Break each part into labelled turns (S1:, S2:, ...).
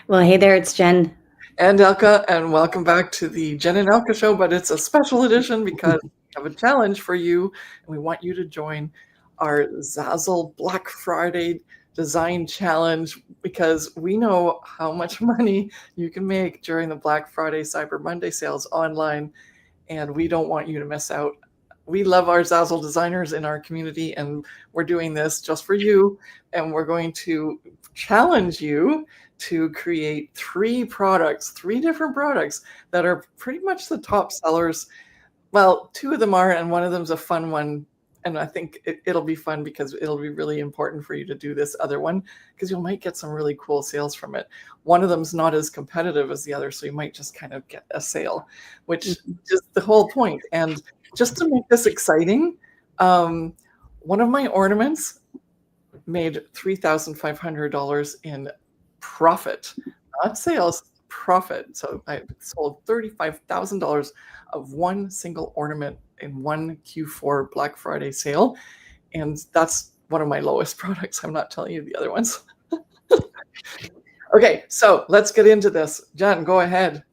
S1: Well, hey there, it's Jen.
S2: And Elka, and welcome back to the Jen and Elka show, but it's a special edition because we have a challenge for you, and we want you to join our Zazzle Black Friday design challenge because we know how much money you can make during the Black Friday Cyber Monday sales online, and we don't want you to miss out. We love our Zazzle designers in our community, and we're doing this just for you, and we're going to challenge you to create three different products that are pretty much the top sellers. Well, two of them are, and one of them's a fun one. And I think it'll be fun because it'll be really important for you to do this other one because you might get some really cool sales from it. One of them's not as competitive as the other, so you might just kind of get a sale, which is the whole point. And just to make this exciting, one of my ornaments made $3,500 in profit, not sales, profit. So I sold $35,000 of one single ornament in one Q4 Black Friday sale. And that's one of my lowest products. I'm not telling you the other ones. Okay, so let's get into this. Jen, go ahead.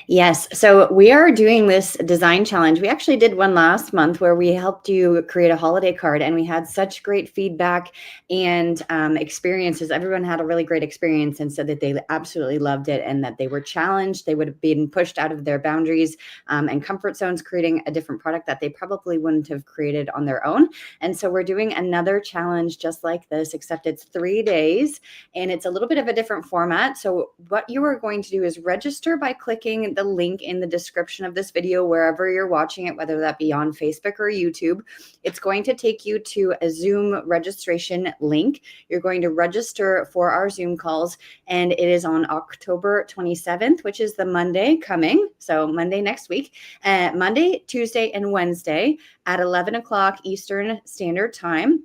S1: Yes. So we are doing this design challenge. We actually did one last month where we helped you create a holiday card, and we had such great feedback and experiences. Everyone had a really great experience and said that they absolutely loved it and that they were challenged. They would have been pushed out of their boundaries and comfort zones, creating a different product that they probably wouldn't have created on their own. And so we're doing another challenge just like this, except it's 3 days and it's a little bit of a different format. So what you are going to do is register by clicking the link in the description of this video, wherever you're watching it, whether that be on Facebook or YouTube. It's going to take you to a Zoom registration link. You're going to register for our Zoom calls, and it is on October 27th, which is the Monday coming. So Monday next week, Monday, Tuesday, and Wednesday at 11 o'clock Eastern Standard Time.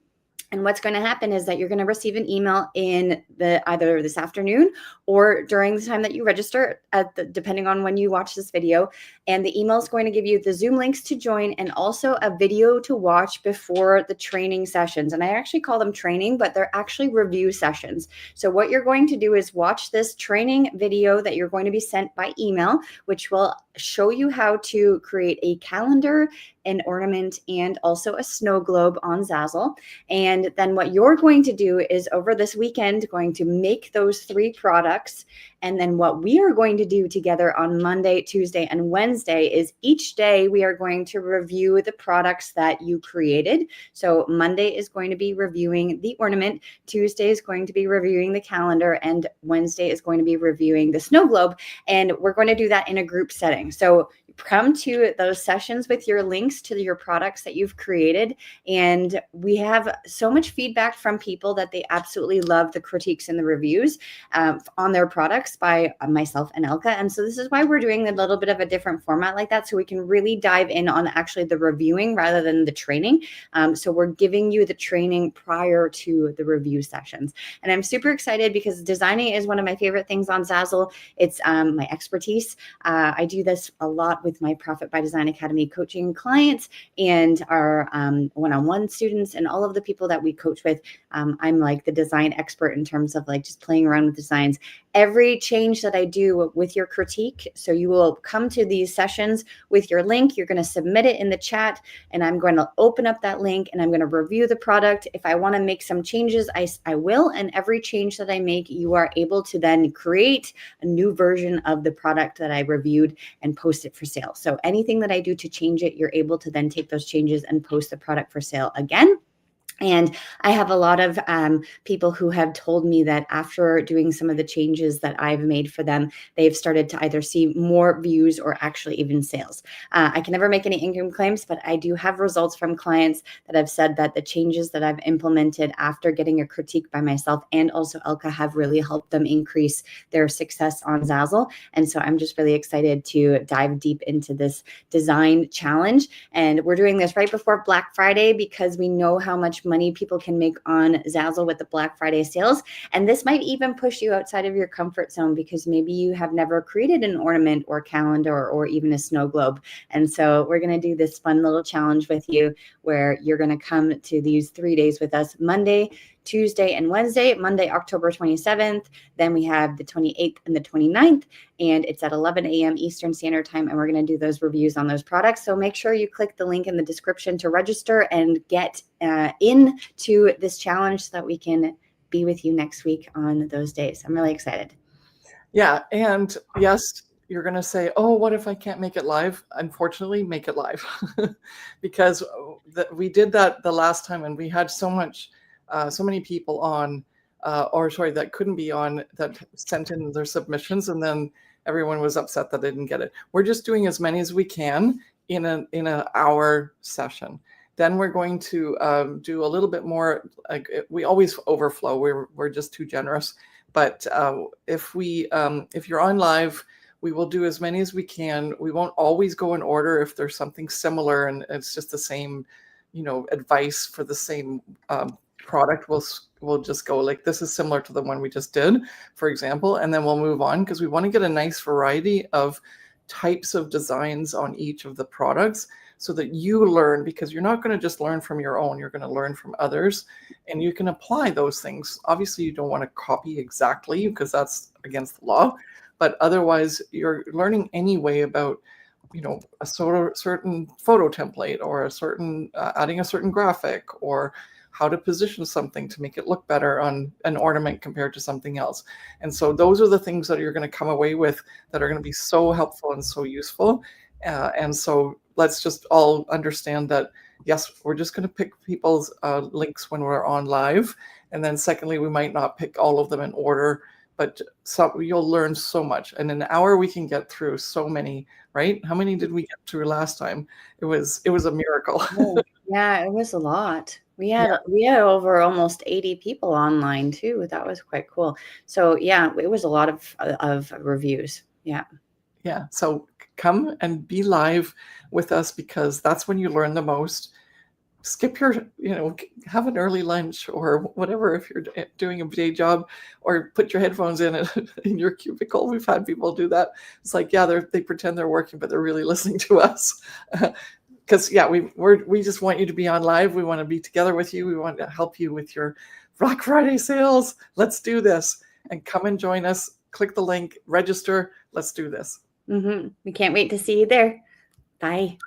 S1: And what's going to happen is that you're going to receive an email in either this afternoon or during the time that you register, depending on when you watch this video. And the email is going to give you the Zoom links to join and also a video to watch before the training sessions. And I actually call them training, but they're actually review sessions. So what you're going to do is watch this training video that you're going to be sent by email, which will show you how to create a calendar, an ornament, and also a snow globe on Zazzle. And then what you're going to do is over this weekend, going to make those three products. And then what we are going to do together on Monday, Tuesday, and Wednesday is each day we are going to review the products that you created. So Monday is going to be reviewing the ornament, Tuesday is going to be reviewing the calendar, and Wednesday is going to be reviewing the snow globe. And we're going to do that in a group setting. So come to those sessions with your links to your products that you've created. And we have so much feedback from people that they absolutely love the critiques and the reviews on their products by myself and Elka. And so this is why we're doing a little bit of a different format like that, so we can really dive in on actually the reviewing rather than the training. So we're giving you the training prior to the review sessions. And I'm super excited because designing is one of my favorite things on Zazzle. It's my expertise. I do this a lot with my Profit by Design Academy coaching clients and our one-on-one students and all of the people that we coach with. I'm like the design expert in terms of like just playing around with designs. Every change that I do with your critique, so you will come to these sessions with your link, you're going to submit it in the chat, and I'm going to open up that link and I'm going to review the product. If I want to make some changes, I will, and every change that I make, you are able to then create a new version of the product that I reviewed and post it for sale. So anything that I do to change it, you're able to then take those changes and post the product for sale again. And I have a lot of people who have told me that after doing some of the changes that I've made for them, they've started to either see more views or actually even sales. I can never make any income claims, but I do have results from clients that have said that the changes that I've implemented after getting a critique by myself and also Elka have really helped them increase their success on Zazzle. And so I'm just really excited to dive deep into this design challenge. And we're doing this right before Black Friday because we know how much money people can make on Zazzle with the Black Friday sales. And this might even push you outside of your comfort zone because maybe you have never created an ornament or calendar or even a snow globe. And so we're going to do this fun little challenge with you where you're going to come to these 3 days with us, Monday, Tuesday and Wednesday. Monday, October 27th. Then we have the 28th and the 29th, and it's at 11 a.m. Eastern Standard Time, and we're going to do those reviews on those products. So make sure you click the link in the description to register and get into this challenge so that we can be with you next week on those days. I'm really excited.
S2: Yeah, and yes, you're going to say, oh, what if I can't make it live? Unfortunately, make it live. Because we did that the last time, and we had so many people on, that couldn't be on, that sent in their submissions, and then everyone was upset that they didn't get it. We're just doing as many as we can in an hour session. Then we're going to do a little bit more. Like, we always overflow. We're just too generous. But if you're on live, we will do as many as we can. We won't always go in order if there's something similar and it's just the same, advice for the same product. We'll just go like, this is similar to the one we just did, for example, and then we'll move on, because we want to get a nice variety of types of designs on each of the products, so that you learn, because you're not going to just learn from your own, you're going to learn from others, and you can apply those things. Obviously, you don't want to copy exactly, because that's against the law, but otherwise you're learning anyway about, a certain photo template, or a certain adding a certain graphic, or how to position something to make it look better on an ornament compared to something else. And so those are the things that you're going to come away with that are going to be so helpful and so useful. And so let's just all understand that, yes, we're just going to pick people's links when we're on live. And then secondly, we might not pick all of them in order, but you'll learn so much. In an hour, we can get through so many, right? How many did we get through last time? It was a miracle.
S1: Yeah, it was a lot. We had over almost 80 people online too. That was quite cool. So yeah, it was a lot of reviews. Yeah.
S2: Yeah. So come and be live with us, because that's when you learn the most. Skip your, have an early lunch or whatever if you're doing a day job, or put your headphones in in your cubicle. We've had people do that. It's like, yeah, they pretend they're working, but they're really listening to us. Because we just want you to be on live. We want to be together with you. We want to help you with your Black Friday sales. Let's do this, and come and join us. Click the link, register. Let's do this.
S1: We can't wait to see you there. Bye.